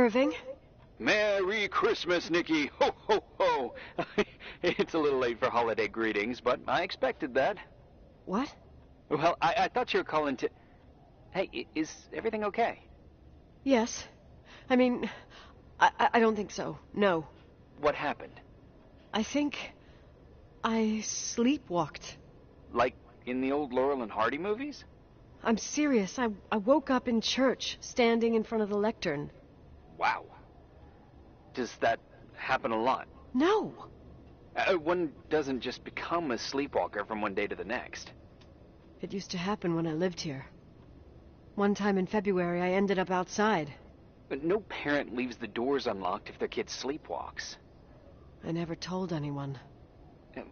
Irving. Merry Christmas, Nikki. Ho, ho, ho. It's a little late for holiday greetings, but I expected that. What? Well, I thought you were calling to... Hey, is everything okay? Yes. I mean, I don't think so. No. What happened? I think I sleepwalked. Like in the old Laurel and Hardy movies? I'm serious. I woke up in church, standing in front of the lectern. Wow. Does that happen a lot? No. One doesn't just become a sleepwalker from one day to the next. It used to happen when I lived here. One time in February, I ended up outside. But no parent leaves the doors unlocked if their kid sleepwalks. I never told anyone.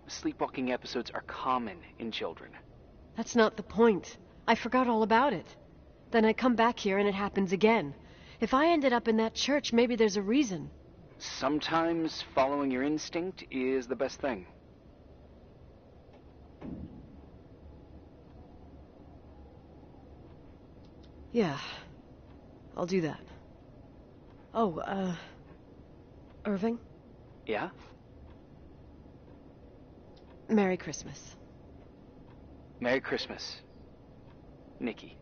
Sleepwalking episodes are common in children. That's not the point. I forgot all about it. Then I come back here and it happens again. If I ended up in that church, maybe there's a reason. Sometimes following your instinct is the best thing. Yeah, I'll do that. Oh, Irving? Yeah? Merry Christmas. Merry Christmas, Nikki.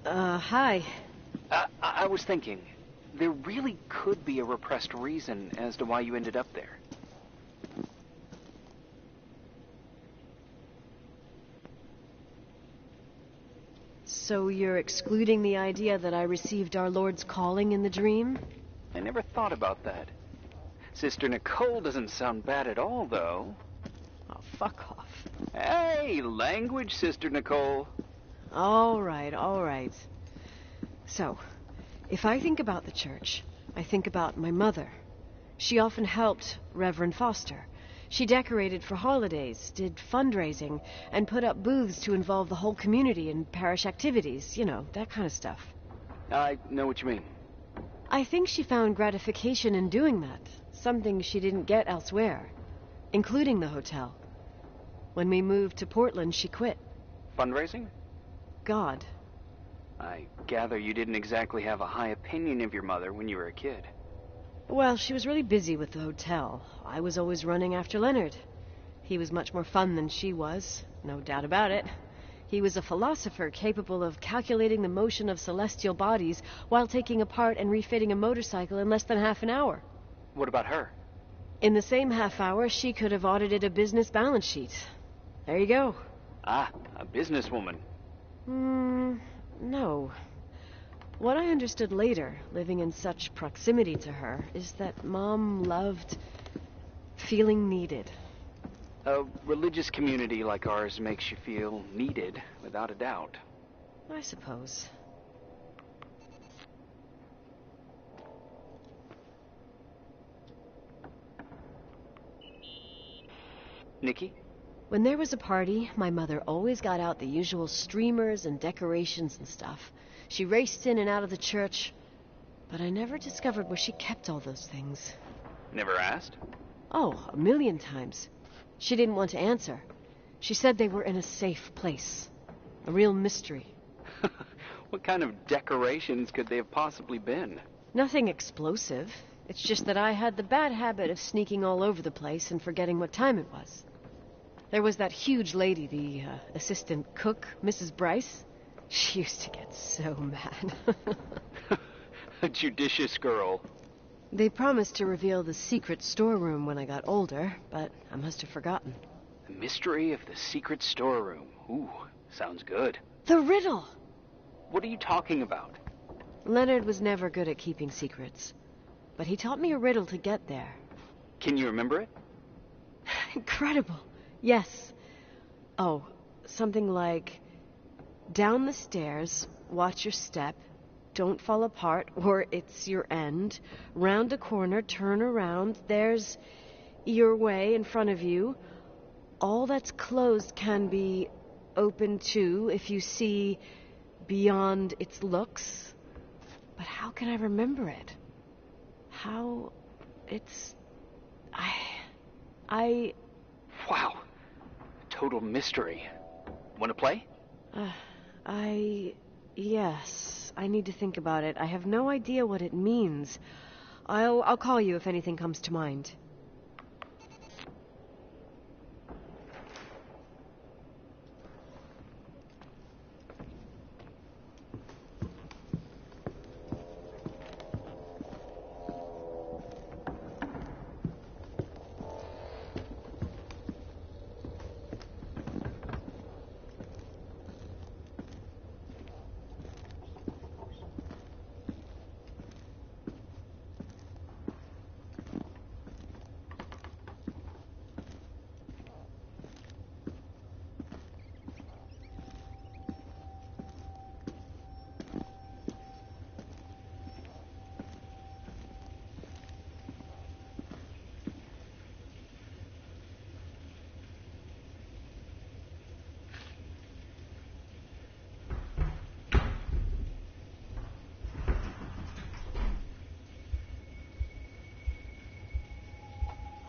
Hi. I was thinking, there really could be a repressed reason as to why you ended up there. So you're excluding the idea that I received our Lord's calling in the dream? I never thought about that. Sister Nicole doesn't sound bad at all, though. Oh, fuck off. Hey, language, Sister Nicole. All right, all right. So, if I think about the church, I think about my mother. She often helped Reverend Foster. She decorated for holidays, did fundraising, and put up booths to involve the whole community in parish activities, you know, that kind of stuff. I know what you mean. I think she found gratification in doing that, something she didn't get elsewhere, including the hotel. When we moved to Portland, she quit. Fundraising? God. I gather you didn't exactly have a high opinion of your mother when you were a kid. Well, she was really busy with the hotel. I was always running after Leonard. He was much more fun than she was, no doubt about it. He was a philosopher capable of calculating the motion of celestial bodies while taking apart and refitting a motorcycle in less than half an hour. What about her? In the same half hour, she could have audited a business balance sheet. There you go. Ah, a businesswoman. No. What I understood later, living in such proximity to her, is that Mom loved feeling needed. A religious community like ours makes you feel needed, without a doubt. I suppose. Nikki? When there was a party, my mother always got out the usual streamers and decorations and stuff. She raced in and out of the church, but I never discovered where she kept all those things. Never asked? Oh, a million times. She didn't want to answer. She said they were in a safe place. A real mystery. What kind of decorations could they have possibly been? Nothing explosive. It's just that I had the bad habit of sneaking all over the place and forgetting what time it was. There was that huge lady, the assistant cook, Mrs. Bryce. She used to get so mad. A judicious girl. They promised to reveal the secret storeroom when I got older, but I must have forgotten. The mystery of the secret storeroom. Ooh, sounds good. The riddle! What are you talking about? Leonard was never good at keeping secrets, but he taught me a riddle to get there. Can you remember it? Incredible. Yes. Oh, something like, down the stairs, watch your step, don't fall apart or it's your end, round a corner, turn around, there's your way in front of you. All that's closed can be open too if you see beyond its looks. But how can I remember it? How it's... I... Wow. Total mystery. Want to play? Yes. I need to think about it. I have no idea what it means. I'll call you if anything comes to mind.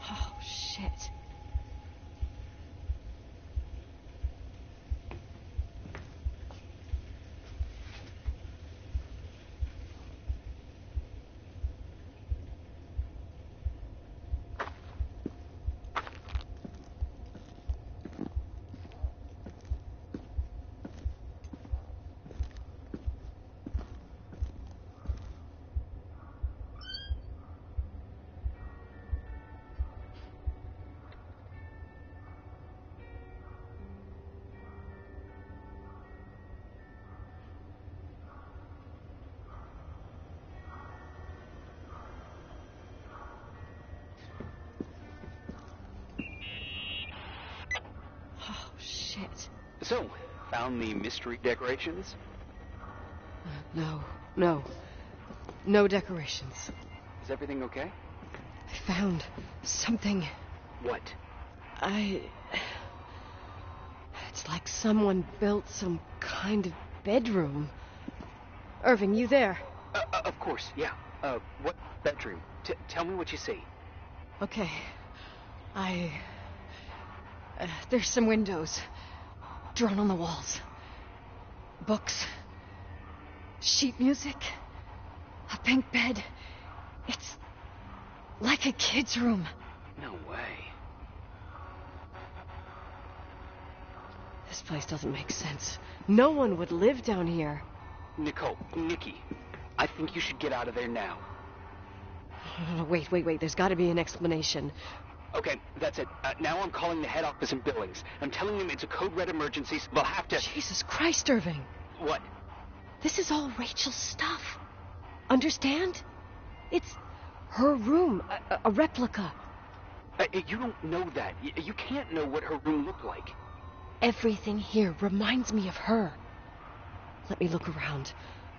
Oh, shit. Oh, shit. So, found the mystery decorations? No. No decorations. Is everything okay? I found something. What? It's like someone built some kind of bedroom. Irving, you there? Of course, yeah. What bedroom? Tell me what you see. Okay. There's some windows drawn on the walls. Books. Sheet music. A pink bed. It's like a kid's room. No way. This place doesn't make sense. No one would live down here. Nikki, I think you should get out of there now. Wait. There's got to be an explanation. Okay, that's it. Now I'm calling the head office in Billings. I'm telling them it's a code red emergency. They'll have to... Jesus Christ, Irving. What? This is all Rachel's stuff. Understand? It's her room, a replica. You don't know that. You can't know what her room looked like. Everything here reminds me of her. Let me look around.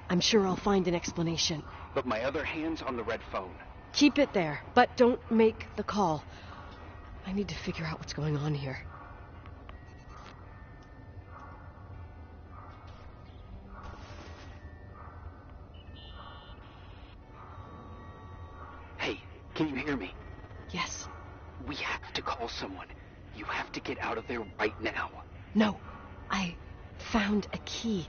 I'm sure I'll find an explanation. But my other hand's on the red phone. Keep it there, but don't make the call. I need to figure out what's going on here. Hey, can you hear me? Yes. We have to call someone. You have to get out of there right now. No, I found a key.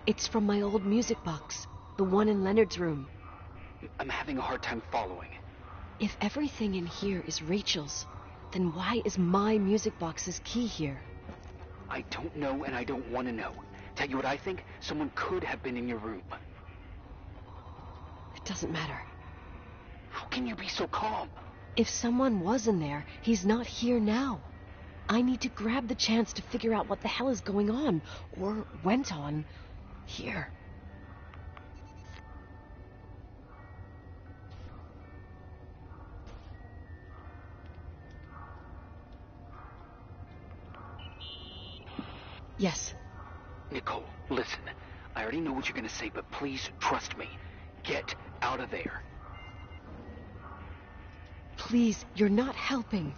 It's from my old music box, the one in Leonard's room. I'm having a hard time following. If everything in here is Rachel's, then why is my music box's key here? I don't know, and I don't want to know. Tell you what I think? Someone could have been in your room. It doesn't matter. How can you be so calm? If someone was in there, he's not here now. I need to grab the chance to figure out what the hell is going on, or went on, here. Yes. Nicole, listen. I already know what you're going to say, but please trust me. Get out of there. Please, you're not helping.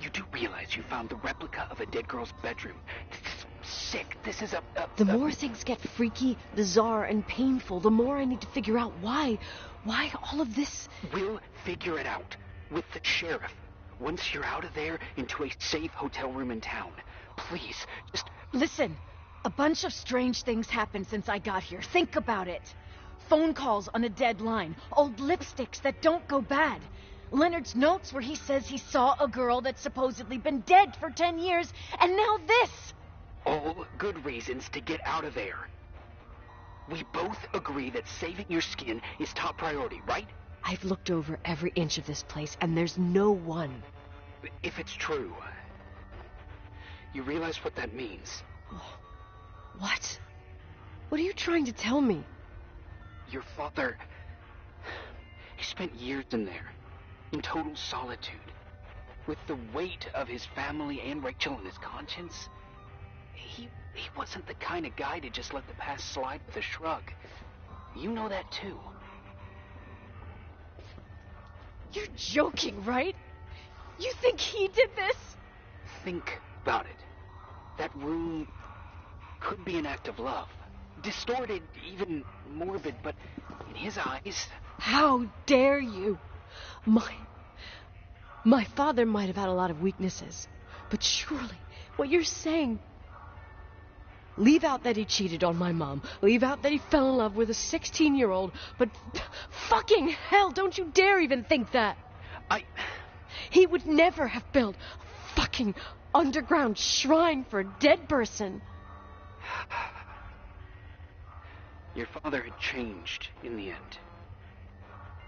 You do realize you found the replica of a dead girl's bedroom. This is sick. This is The more things get freaky, bizarre, and painful, the more I need to figure out why all of this... We'll figure it out. With the sheriff. Once you're out of there, into a safe hotel room in town. Please, just... Listen, a bunch of strange things happened since I got here. Think about it. Phone calls on a dead line. Old lipsticks that don't go bad. Leonard's notes where he says he saw a girl that's supposedly been dead for 10 years, and now this! All good reasons to get out of there. We both agree that saving your skin is top priority, right? I've looked over every inch of this place, and there's no one. If it's true, you realize what that means. What? What are you trying to tell me? Your father... He spent years in there, in total solitude. With the weight of his family and Rachel on his conscience. He wasn't the kind of guy to just let the past slide with a shrug. You know that too. You're joking, right? You think he did this? Think about it. That room could be an act of love. Distorted, even morbid, but in his eyes... How dare you? My father might have had a lot of weaknesses, but surely what you're saying... Leave out that he cheated on my mom. Leave out that he fell in love with a 16-year-old, but fucking hell, don't you dare even think that. He would never have built a fucking underground shrine for a dead person. Your father had changed in the end.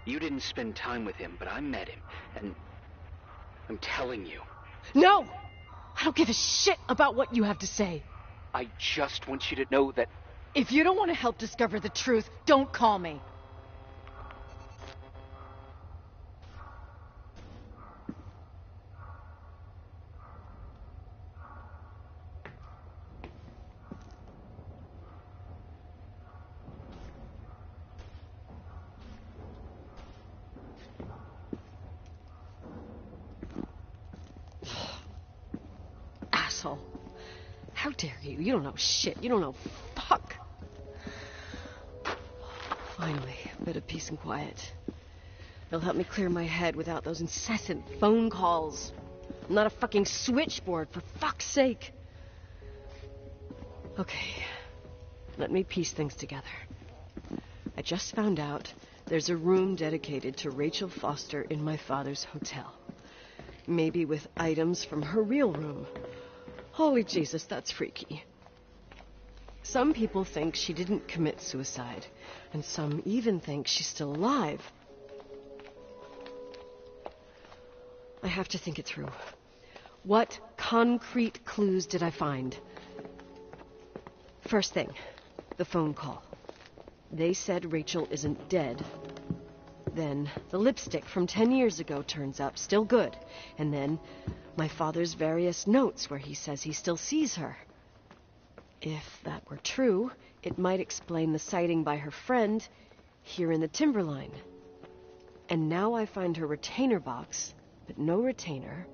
You didn't spend time with him, but I met him, and I'm telling you. No! I don't give a shit about what you have to say. I just want you to know that... If you don't want to help discover the truth, don't call me. Asshole. How dare you? You don't know shit. You don't know fuck. Finally, a bit of peace and quiet. It'll help me clear my head without those incessant phone calls. I'm not a fucking switchboard, for fuck's sake. Okay, let me piece things together. I just found out there's a room dedicated to Rachel Foster in my father's hotel. Maybe with items from her real room. Holy Jesus, that's freaky. Some people think she didn't commit suicide, and some even think she's still alive. I have to think it through. What concrete clues did I find? First thing, the phone call. They said Rachel isn't dead. Then the lipstick from 10 years ago turns up, still good. And then my father's various notes where he says he still sees her. If that were true, it might explain the sighting by her friend here in the Timberline. And now I find her retainer box, but no retainer.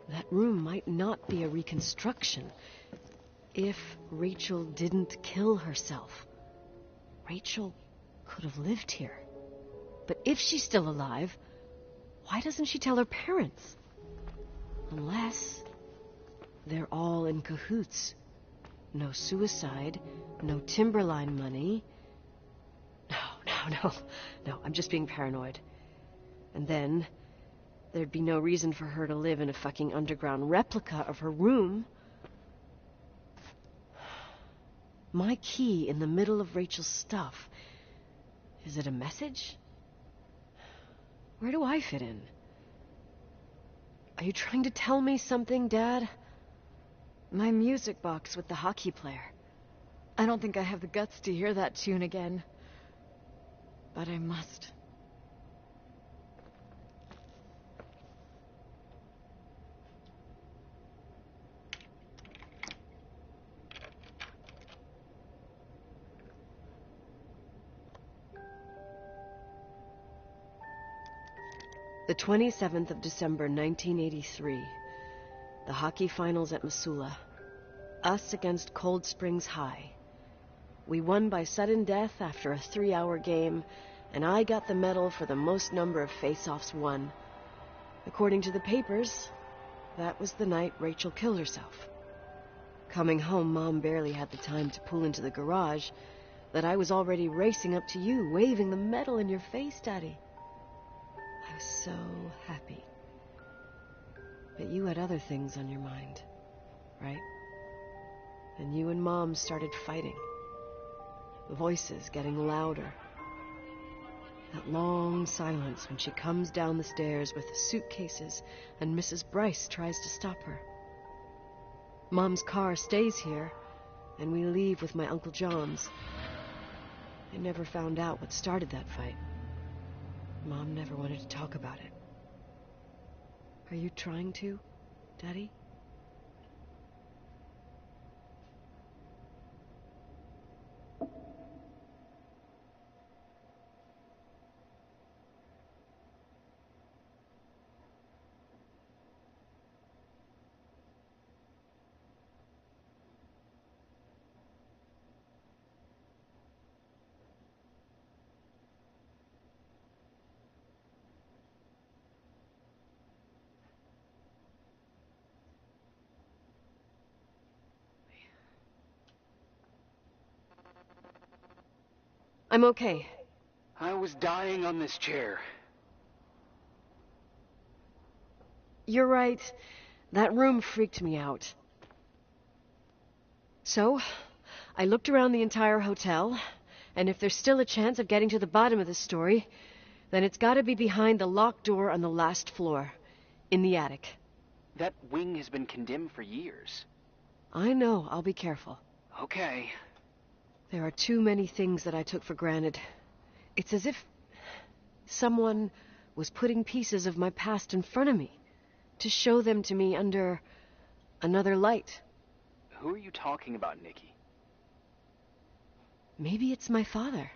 That room might not be a reconstruction. If Rachel didn't kill herself, Rachel could have lived here. But if she's still alive, why doesn't she tell her parents? Unless they're all in cahoots. No suicide, no Timberline money. No, I'm just being paranoid. And then there'd be no reason for her to live in a fucking underground replica of her room. My key in the middle of Rachel's stuff. Is it a message? Where do I fit in? Are you trying to tell me something, Dad? My music box with the hockey player. I don't think I have the guts to hear that tune again. But I must. The 27th of December, 1983. The hockey finals at Missoula. Us against Cold Springs High. We won by sudden death after a 3-hour game, and I got the medal for the most number of face-offs won. According to the papers, that was the night Rachel killed herself. Coming home, Mom barely had the time to pull into the garage that I was already racing up to you, waving the medal in your face, Daddy. I was so happy. But you had other things on your mind, right? And you and Mom started fighting. The voices getting louder. That long silence when she comes down the stairs with the suitcases and Mrs. Bryce tries to stop her. Mom's car stays here, and we leave with my Uncle John's. I never found out what started that fight. Mom never wanted to talk about it. Are you trying to, Daddy? I'm okay. I was dying on this chair. You're right. That room freaked me out. So, I looked around the entire hotel, and if there's still a chance of getting to the bottom of this story, then it's gotta be behind the locked door on the last floor, in the attic. That wing has been condemned for years. I know, I'll be careful. Okay. There are too many things that I took for granted. It's as if someone was putting pieces of my past in front of me to show them to me under another light. Who are you talking about, Nikki? Maybe it's my father.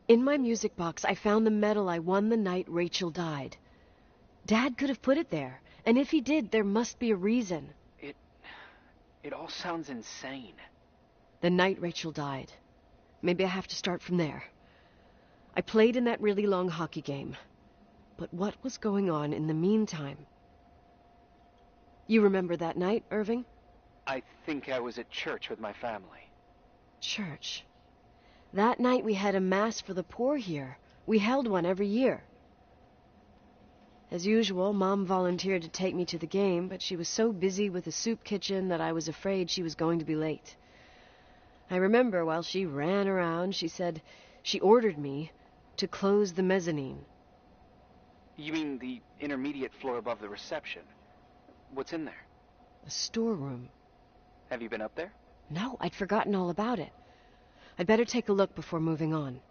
In my music box, I found the medal I won the night Rachel died. Dad could have put it there, and if he did, there must be a reason. It all sounds insane. The night Rachel died. Maybe I have to start from there. I played in that really long hockey game. But what was going on in the meantime? You remember that night, Irving? I think I was at church with my family. Church. That night we had a mass for the poor here. We held one every year. As usual, Mom volunteered to take me to the game, but she was so busy with the soup kitchen that I was afraid she was going to be late. I remember while she ran around, she said she ordered me to close the mezzanine. You mean the intermediate floor above the reception? What's in there? A storeroom. Have you been up there? No, I'd forgotten all about it. I'd better take a look before moving on.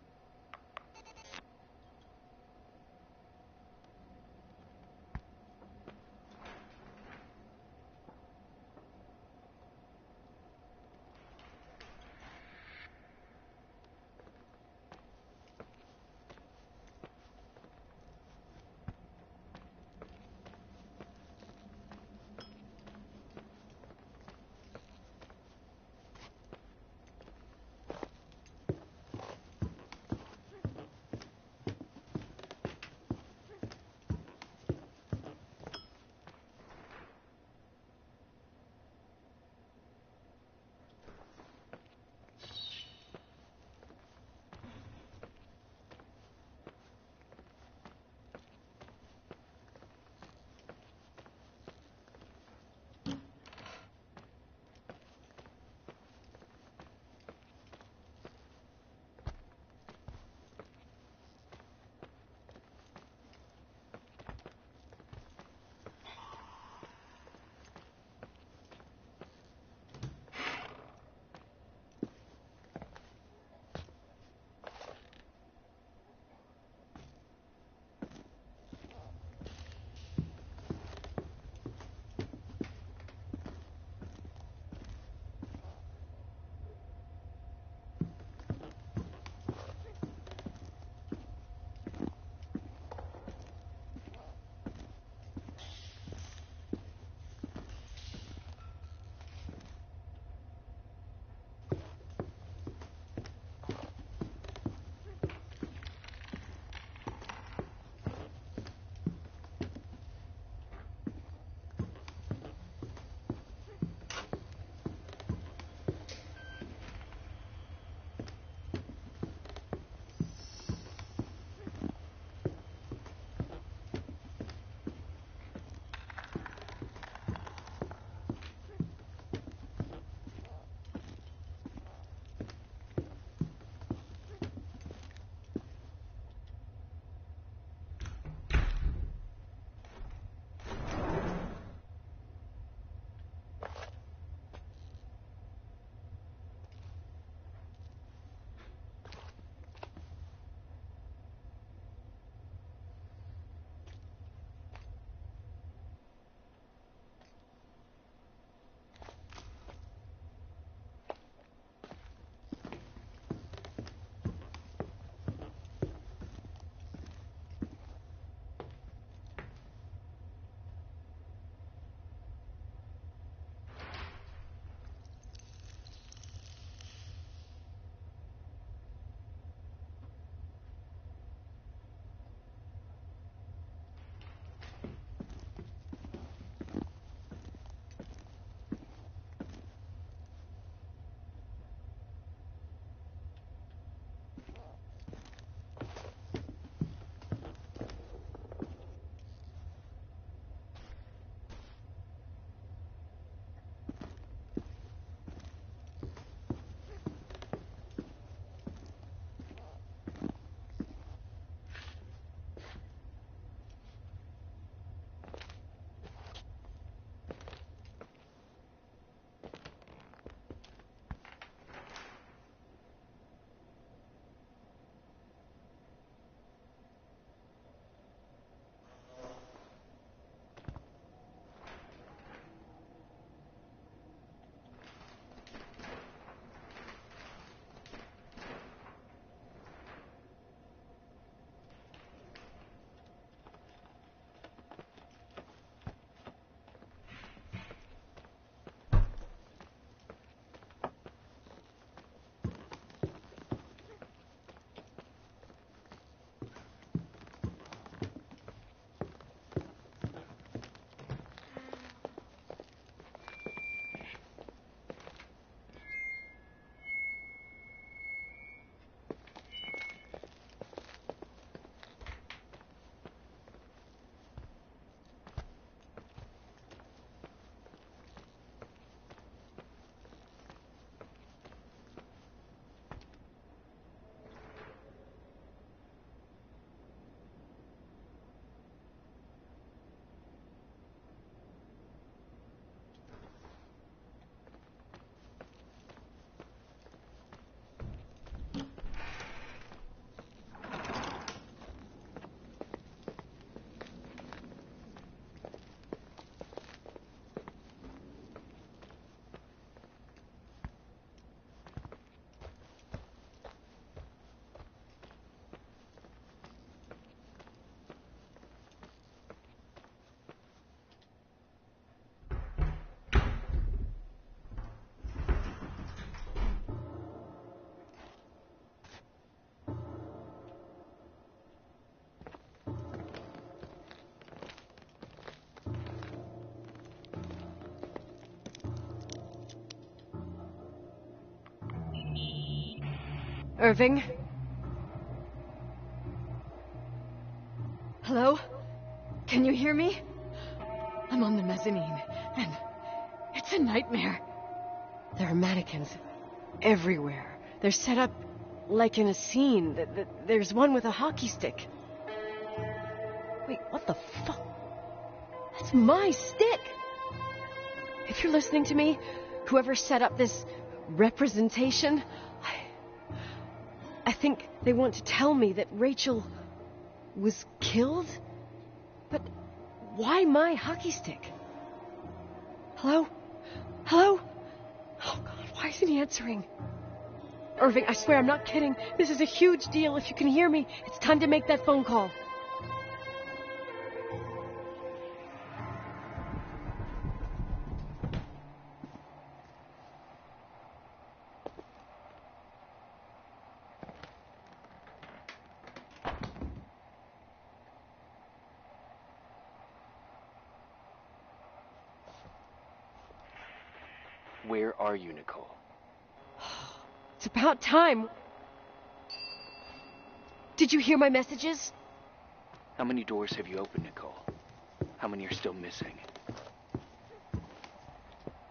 Irving? Hello? Can you hear me? I'm on the mezzanine, and it's a nightmare. There are mannequins everywhere. They're set up like in a scene. There's one with a hockey stick. Wait, what the fuck? That's my stick! If you're listening to me, whoever set up this representation, I think they want to tell me that Rachel was killed? But why my hockey stick? Hello? Hello? Oh God, why isn't he answering? Irving, I swear I'm not kidding. This is a huge deal. If you can hear me, it's time to make that phone call. Where are you, Nicole? It's about time. Did you hear my messages? How many doors have you opened, Nicole? How many are still missing?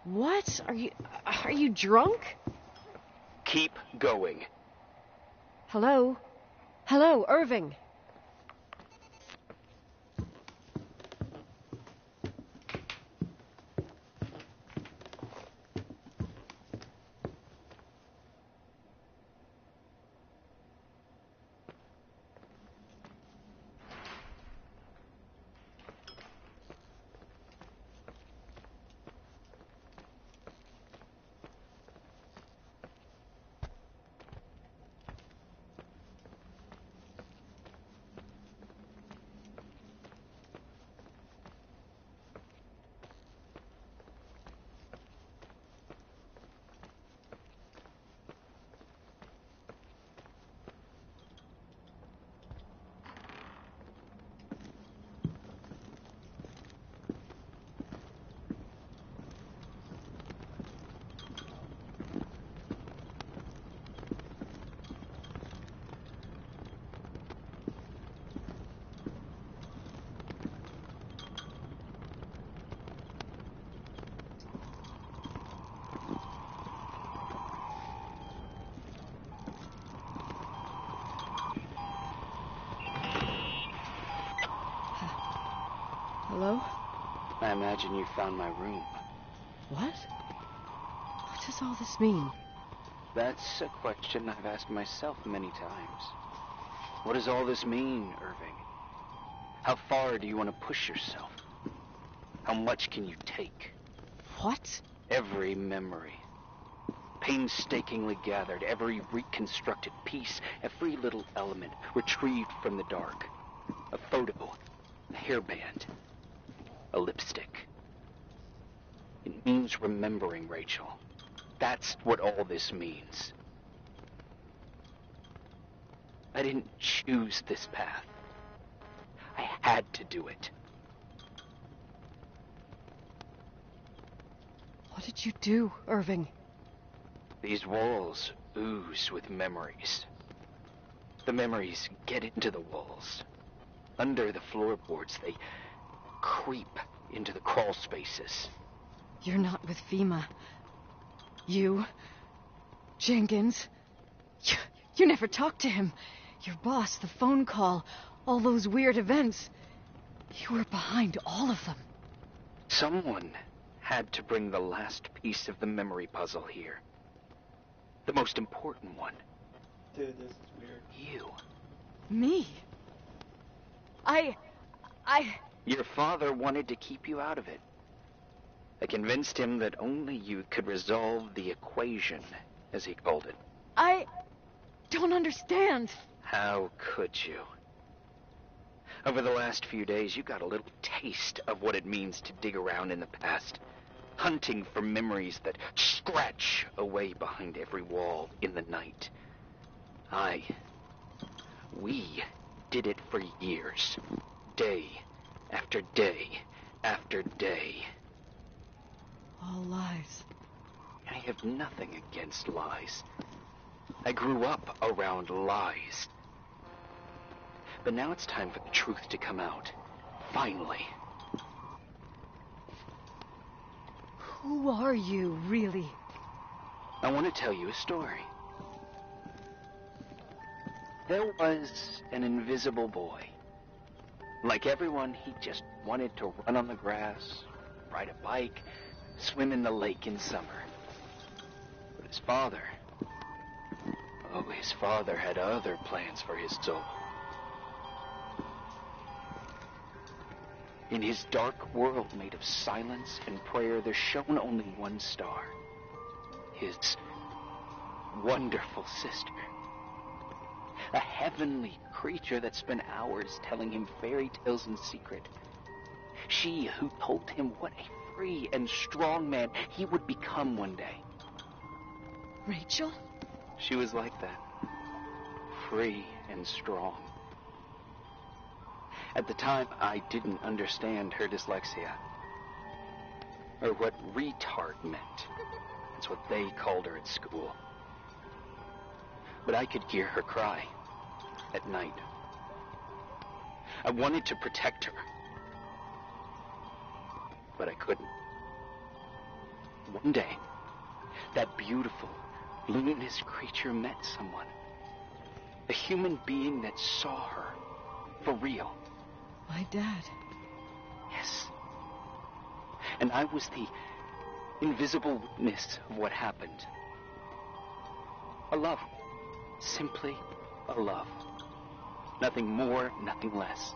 What? Are you drunk? Keep going. Hello? Hello, Irving. Hello? I imagine you found my room. What? What does all this mean? That's a question I've asked myself many times. What does all this mean, Irving? How far do you want to push yourself? How much can you take? What? Every memory. Painstakingly gathered, every reconstructed piece, every little element retrieved from the dark. A photo, a hairband, a lipstick. It means remembering Rachel. That's what all this means. I didn't choose this path. I had to do it. What did you do, Irving? These walls ooze with memories. The memories get into the walls. Under the floorboards, they creep into the crawl spaces. You're not with FEMA. You, Jenkins, you never talked to him. Your boss, the phone call, all those weird events. You were behind all of them. Someone had to bring the last piece of the memory puzzle here. The most important one. Dude, this is weird. You. Me? I... Your father wanted to keep you out of it. I convinced him that only you could resolve the equation, as he called it. I don't understand. How could you? Over the last few days, you got a little taste of what it means to dig around in the past, hunting for memories that scratch away behind every wall in the night. We did it for years, day after day after day. All lies. I have nothing against lies. I grew up around lies. But now it's time for the truth to come out. Finally. Who are you, really? I want to tell you a story. There was an invisible boy. Like everyone, he just wanted to run on the grass, ride a bike, swim in the lake in summer. But his father had other plans for his soul. In his dark world made of silence and prayer, there shone only one star. His wonderful sister. A heavenly creature that spent hours telling him fairy tales in secret. She who told him what a free and strong man he would become one day. Rachel? She was like that. Free and strong. At the time, I didn't understand her dyslexia. Or what retard meant. That's what they called her at school. But I could hear her cry at night. I wanted to protect her. But I couldn't. One day, that beautiful, luminous creature met someone. A human being that saw her for real. My dad. Yes. And I was the invisible witness of what happened. A love. Simply a love. Nothing more, nothing less.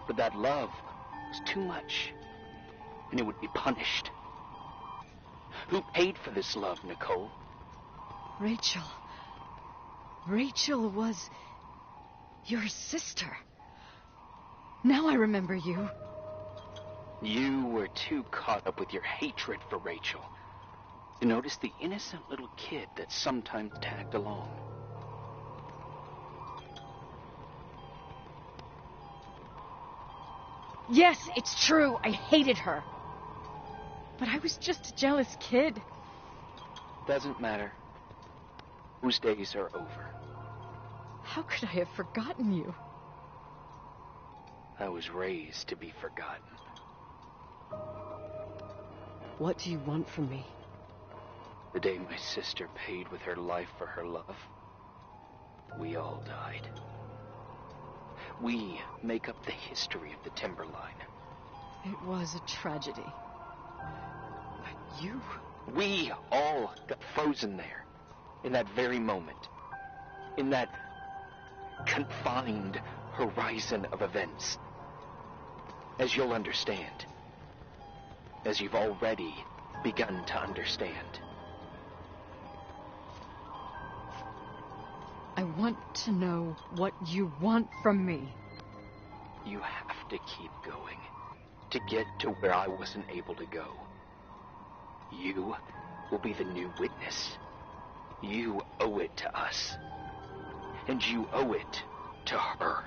But that love was too much, and it would be punished. Who paid for this love, Nicole? Rachel. Rachel was your sister. Now I remember you. You were too caught up with your hatred for Rachel to notice the innocent little kid that sometimes tagged along. Yes, it's true. I hated her. But I was just a jealous kid. Doesn't matter. Whose days are over. How could I have forgotten you? I was raised to be forgotten. What do you want from me? The day my sister paid with her life for her love, we all died. We make up the history of the Timberline. It was a tragedy. But you... We all got frozen there, in that very moment. In that confined horizon of events. As you'll understand. As you've already begun to understand. I want to know what you want from me. You have to keep going to get to where I wasn't able to go. You will be the new witness. You owe it to us. And you owe it to her.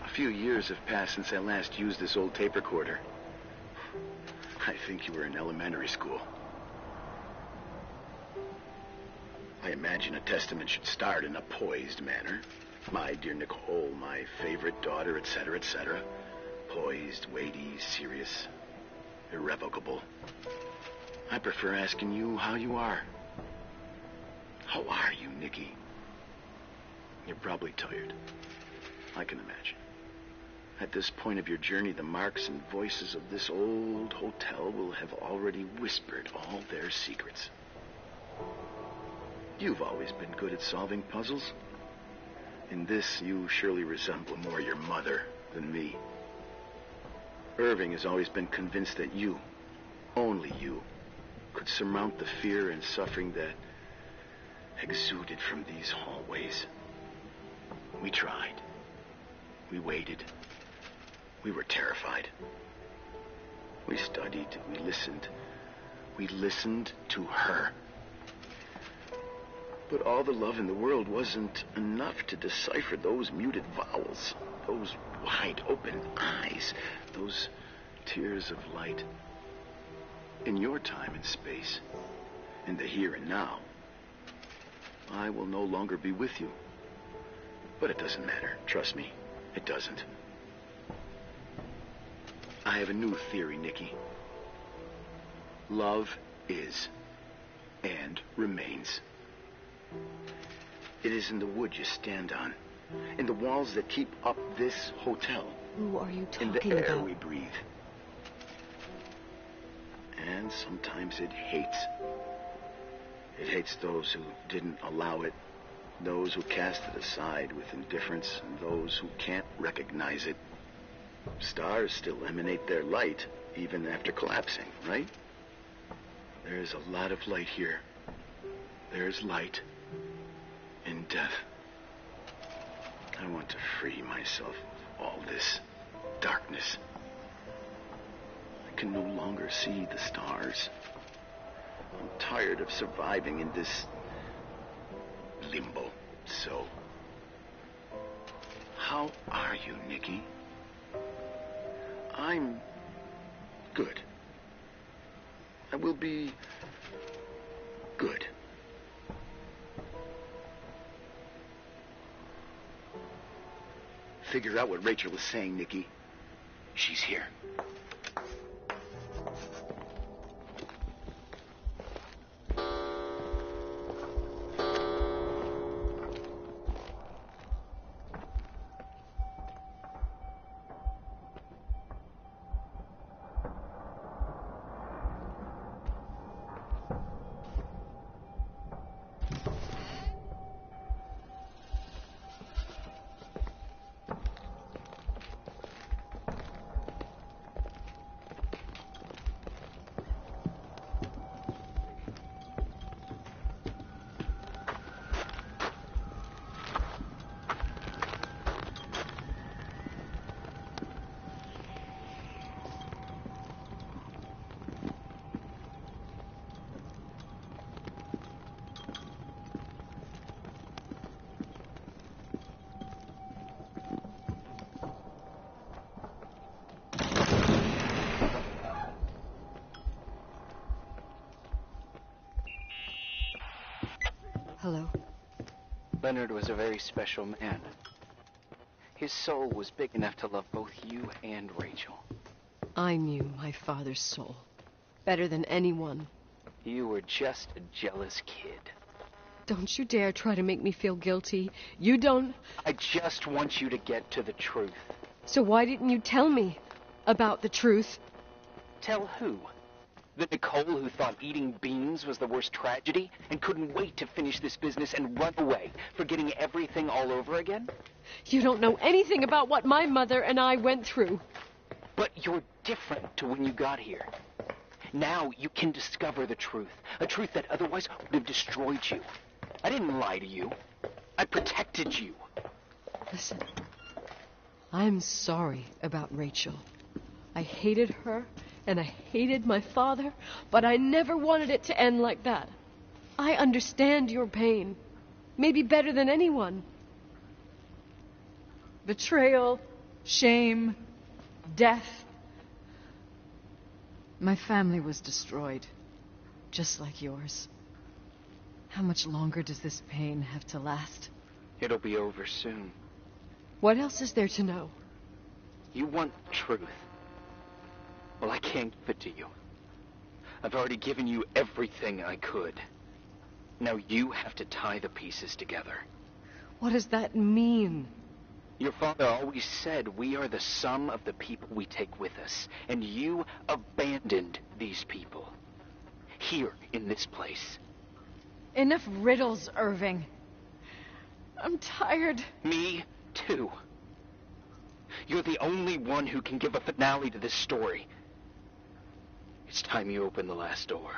A few years have passed since I last used this old tape recorder. I think you were in elementary school. I imagine a testament should start in a poised manner. My dear Nicole, my favorite daughter, etc., etc. Poised, weighty, serious, irrevocable. I prefer asking you how you are. How are you, Nikki? You're probably tired. I can imagine. At this point of your journey, the marks and voices of this old hotel will have already whispered all their secrets. You've always been good at solving puzzles. In this, you surely resemble more your mother than me. Irving has always been convinced that you, only you, could surmount the fear and suffering that exuded from these hallways. We tried. We waited. We were terrified. We studied. We listened. We listened to her. But all the love in the world wasn't enough to decipher those muted vowels, those wide-open eyes, those tears of light. In your time and space, in the here and now, I will no longer be with you. But it doesn't matter. Trust me, it doesn't. I have a new theory, Nikki. Love is and remains. It is in the wood you stand on, in the walls that keep up this hotel, Who are you talking in the air about? we breathe. And sometimes it hates. It hates those who didn't allow it, those who cast it aside with indifference, and those who can't recognize it. Stars still emanate their light, even after collapsing, right? There's a lot of light here. There's light in death. I want to free myself of all this darkness. I can no longer see the stars. I'm tired of surviving in this limbo. So, how are you, Nikki? I'm good. I will be good. Figure out what Rachel was saying, Nikki. She's here. Hello? Leonard was a very special man. His soul was big enough to love both you and Rachel. I knew my father's soul better than anyone. You were just a jealous kid. Don't you dare try to make me feel guilty. You don't... I just want you to get to the truth. So why didn't you tell me about the truth? Tell who? The Nicole who thought eating beans was the worst tragedy and couldn't wait to finish this business and run away, forgetting everything all over again? You don't know anything about what my mother and I went through. But you're different to when you got here. Now you can discover the truth, a truth that otherwise would have destroyed you. I didn't lie to you. I protected you. Listen, I'm sorry about Rachel. I hated her, and I hated my father, but I never wanted it to end like that. I understand your pain, maybe better than anyone. Betrayal, shame, death. My family was destroyed, just like yours. How much longer does this pain have to last? It'll be over soon. What else is there to know? You want truth. Well, I can't give it to you. I've already given you everything I could. Now you have to tie the pieces together. What does that mean? Your father always said we are the sum of the people we take with us, and you abandoned these people. Here, in this place. Enough riddles, Irving. I'm tired. Me, too. You're the only one who can give a finale to this story. It's time you open the last door.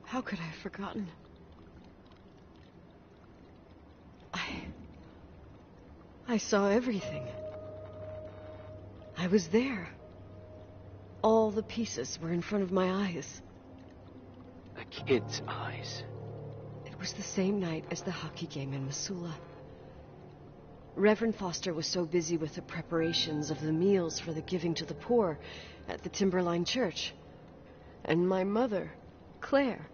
How could I have forgotten? I saw everything. I was there. All the pieces were in front of my eyes. A kid's eyes. It was the same night as the hockey game in Missoula. Reverend Foster was so busy with the preparations of the meals for the giving to the poor at the Timberline Church. And my mother, Claire,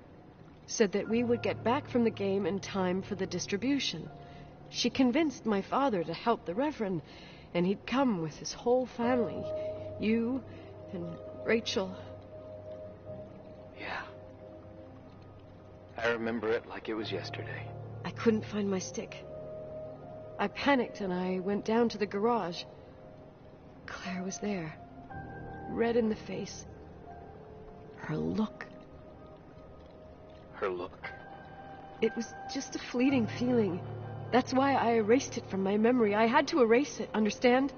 said that we would get back from the game in time for the distribution. She convinced my father to help the Reverend, and he'd come with his whole family. You and Rachel. Yeah. I remember it like it was yesterday. I couldn't find my stick. I panicked and I went down to the garage. Claire was there, red in the face. Her look. Her look. It was just a fleeting feeling. That's why I erased it from my memory. I had to erase it, understand?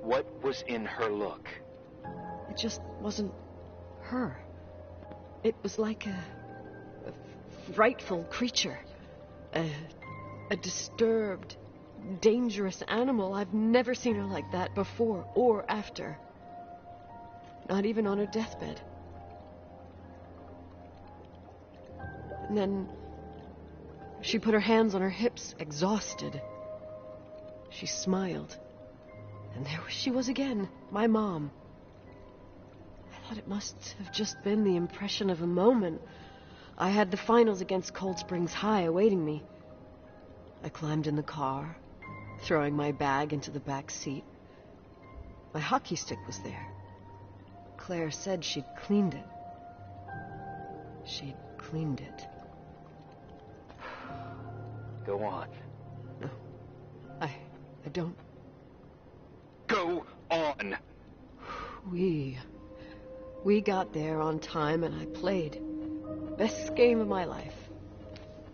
What was in her look? It just wasn't her. It was like a frightful creature. A disturbed, dangerous animal. I've never seen her like that before or after. Not even on her deathbed. And then she put her hands on her hips, exhausted. She smiled. And there she was again, my mom. I thought it must have just been the impression of a moment. I had the finals against Cold Springs High awaiting me. I climbed in the car, throwing my bag into the back seat. My hockey stick was there. Claire said she'd cleaned it. She'd cleaned it. Go on. No, I don't. Go on! We got there on time and I played. Best game of my life.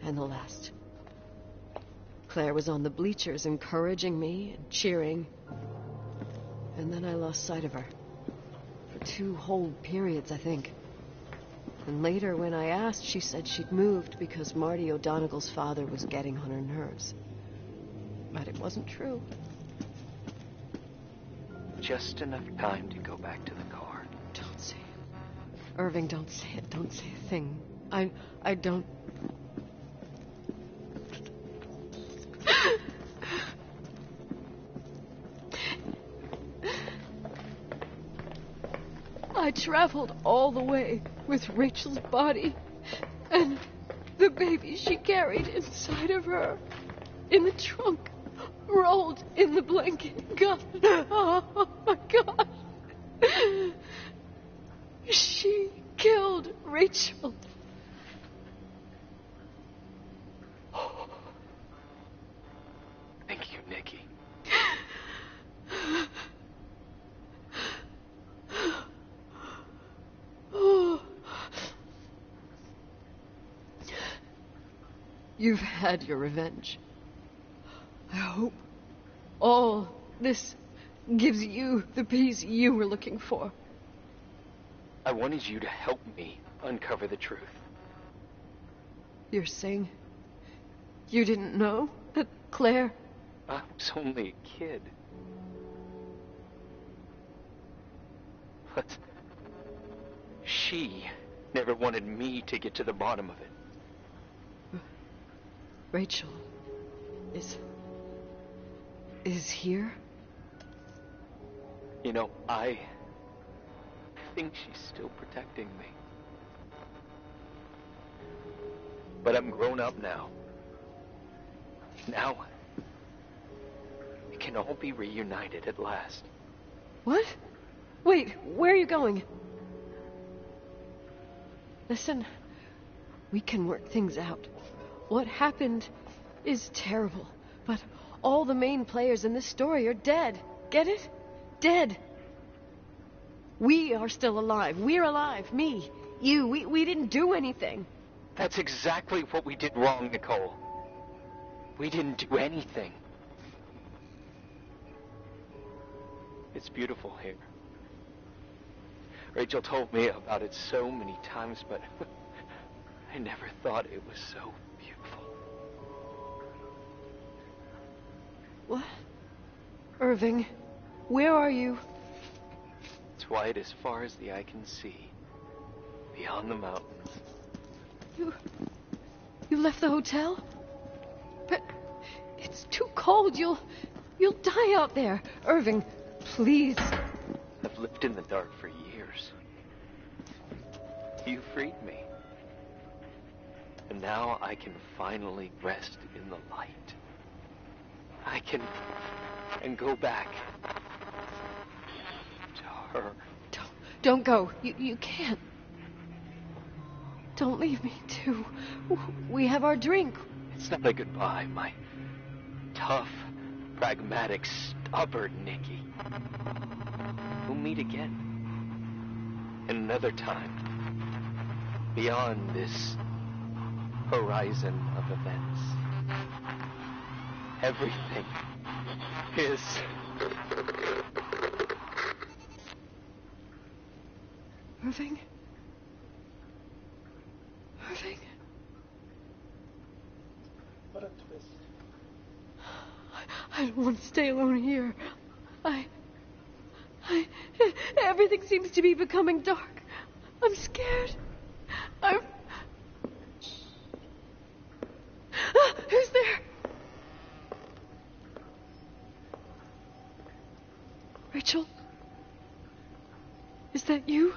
And the last. Claire was on the bleachers encouraging me and cheering. And then I lost sight of her. For 2 whole periods, I think. And later, when I asked, she said she'd moved because Marty O'Donegal's father was getting on her nerves. But it wasn't true. Just enough time to go back to the car. Don't Irving, don't say it. Don't say a thing. I don't... I traveled all the way with Rachel's body and the baby she carried inside of her in the trunk, rolled in the blanket. God, oh my God. She killed Rachel. Thank you, Nikki. You've had your revenge. I hope all this gives you the peace you were looking for. I wanted you to help me uncover the truth. You're saying you didn't know that Claire... I was only a kid. But she never wanted me to get to the bottom of it. Rachel is here? You know, I think she's still protecting me. But I'm grown up now. Now, we can all be reunited at last. What? Wait, where are you going? Listen, we can work things out. What happened is terrible, but all the main players in this story are dead. Get it? Dead. We are still alive. We're alive. Me, you, we didn't do anything. That's exactly what we did wrong, Nicole. We didn't do anything. It's beautiful here. Rachel told me about it so many times, but I never thought it was so beautiful. What? Irving, where are you? It's white as far as the eye can see, beyond the mountains. You left the hotel? But it's too cold. You'll die out there. Irving, please. I've lived in the dark for years. You freed me. And now I can finally rest in the light. I can go back to her. Don't go. You can't. Don't leave me, too. We have our drink. It's not a goodbye, my tough, pragmatic, stubborn Nikki. We'll meet again. Another time. Beyond this horizon of events. Everything is... Irving? Irving? What a twist. I don't want to stay alone here. Everything seems to be becoming dark. I'm scared. Who's there? Rachel? Is that you?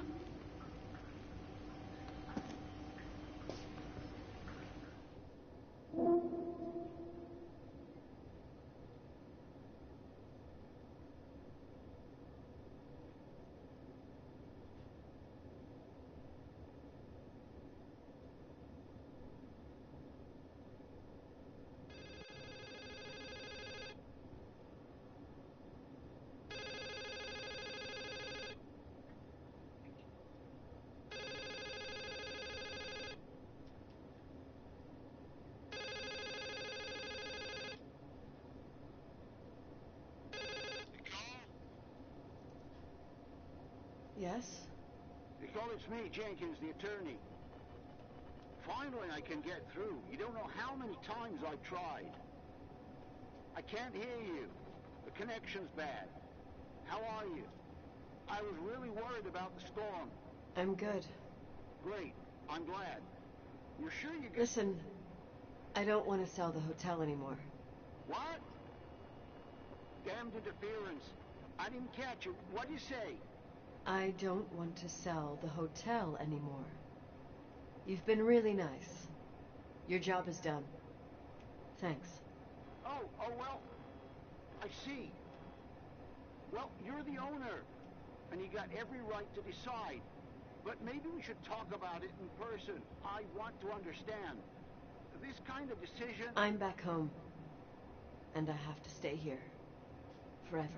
Yes? Nicole, it's me, Jenkins, the attorney. Finally, I can get through. You don't know how many times I've tried. I can't hear you. The connection's bad. How are you? I was really worried about the storm. I'm good. Great. I'm glad. You're sure you get... Listen, I don't want to sell the hotel anymore. What? Damned interference. I didn't catch you. What'd you say? I don't want to sell the hotel anymore. You've been really nice. Your job is done. Thanks. Oh, well, I see. Well, you're the owner, and you got every right to decide. But maybe we should talk about it in person. I want to understand. This kind of decision... I'm back home, and I have to stay here. Forever.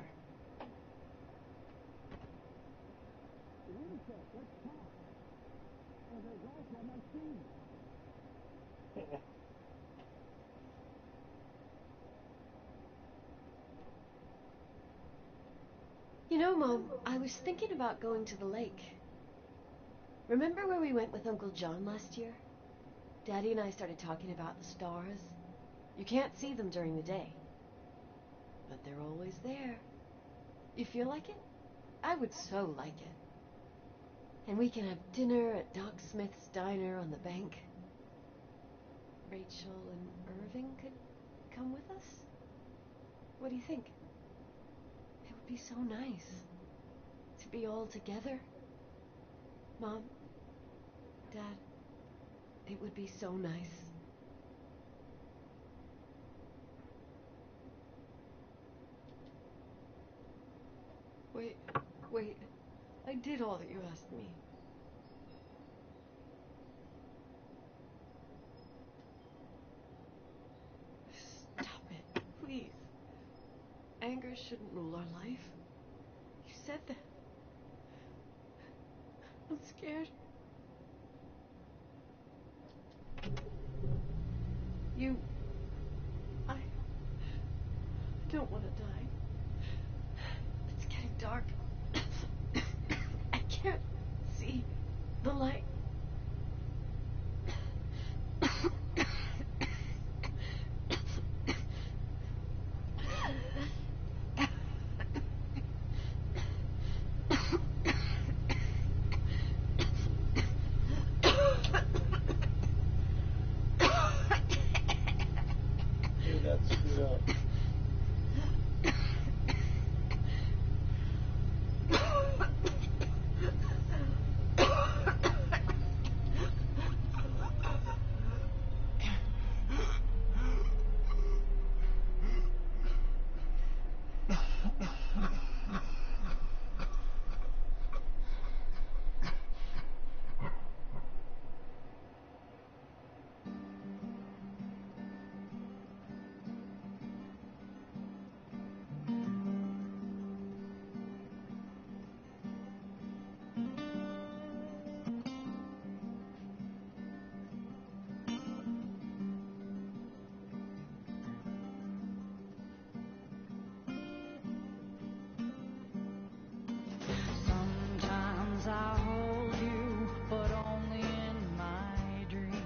You know, Mom, I was thinking about going to the lake. Remember where we went with Uncle John last year? Daddy and I started talking about the stars. You can't see them during the day, but they're always there. You feel like it? I would so like it. And we can have dinner at Doc Smith's diner on the bank. Rachel and Irving could come with us? What do you think? It would be so nice to be all together. Mom, Dad, it would be so nice. Wait. I did all that you asked me. Stop it, please. Anger shouldn't rule our life. You said that. I'm scared. I don't want to die. It's getting dark. I can't see the light. Dude, that's screwed up. Sometimes I hold you, but only in my dreams.